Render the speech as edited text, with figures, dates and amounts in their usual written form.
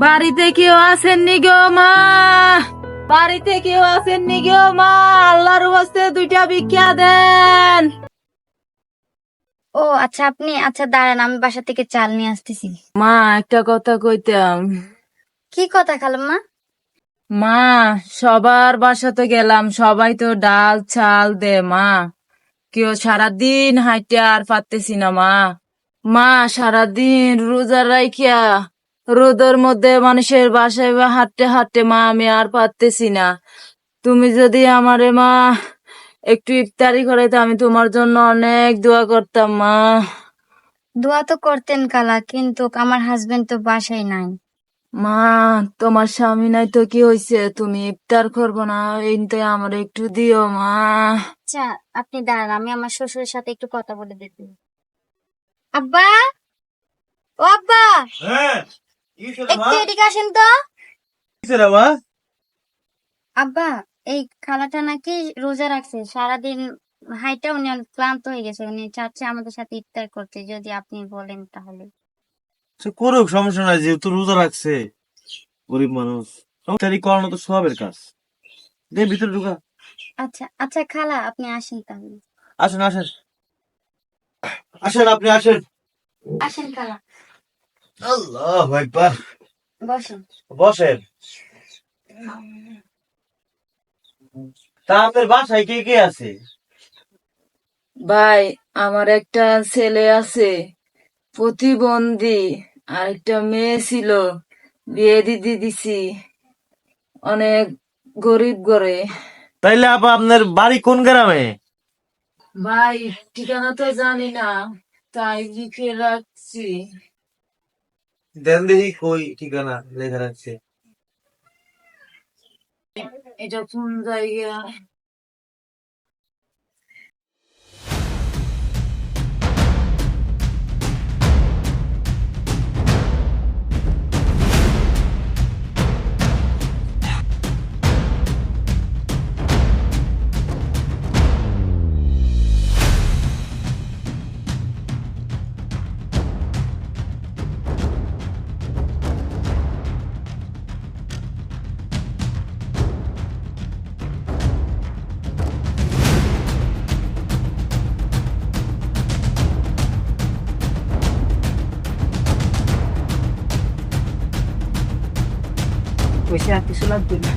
বাড়িতে কেউ আসেননি গো মা? বাড়িতে কেউ আসেননি গো মা? আল্লাহর ওয়াস্তে দুইটা ভিক্ষা দেন। ও আচ্ছা, আপনি আচ্ছা দাঁড়ান, আমি বাসা থেকে চাল নিয়ে আসতেছি। মা, একটা কথা কইতাম। কি কথা খালাম্মা? মা, সবার বাসাতে গেলাম, সবাই তো ডাল চাল দে মা। কেউ সারাদিন হাইটে আর পারতেছি না মা। মা, সারাদিন রোজা রাইখিয়া রোদের মধ্যে মানুষের বাসায় হাঁটতে হাঁটতে মা আমি আর পারতেছি না। তুমি যদি আমারে মা একটু ইফতারি করাইতে, আমি তোমার জন্য অনেক দোয়া করতাম মা। দোয়া তো করতেন খালা, কিন্তু আমার হাজবেন্ড তো বাসায় নাই। মা, তোমার স্বামী নাই তো কি হয়েছে? তুমি ইফতার করবো না? এইতে আমার একটু দিও মা। আচ্ছা, আপনি দাঁড়ান, আমি আমার শ্বশুরের সাথে একটু কথা বলে দেখি। আব্বা, ও আব্বা, হ্যাঁ, কি হইছে রে মা? একটু এদিকে আসেন তো। কি হইছে রে মা? আব্বা, এই খালাটা নাকি রোজা রাখছে সারাদিন, হাইটা উনি অনেক ক্লান্ত হয়ে গেছে, উনি চাচ্ছে আমাদের সাথে ইফতার করতে, যদি আপনি বলেন তাহলে। সে করুক, সমস্যা নাই, যেহেতু রোজা রাখছে গরিব মানুষ, ইফতারি করানো তো সবের কাজ। দে ভিতরে ঢুকা। আচ্ছা আচ্ছা খালা, আপনি আসেন তাহলে। আসেন আসেন আসেন, আপনি আসেন। আসেন খালা, আল্লাহু আকবার। বসেন। বসেন। তা আপনার বাসায় কে কে আছে? ভাই, আমার একটা ছেলে আছে প্রতিবন্ধী, আর একটা মেয়ে ছিল, বিয়ে দিদি দিছি, অনেক গরিব ঘরে। তাইলে আপা আপনার বাড়ি কোন গ্রামে? ভাই, ঠিকানা তো জানি না, তাই লিখে রাখছি। দেন দেখি কই ঠিকানা লেখা রাখছে। এটা কোন জায়গা? পয়সা কিছু লাগবে না।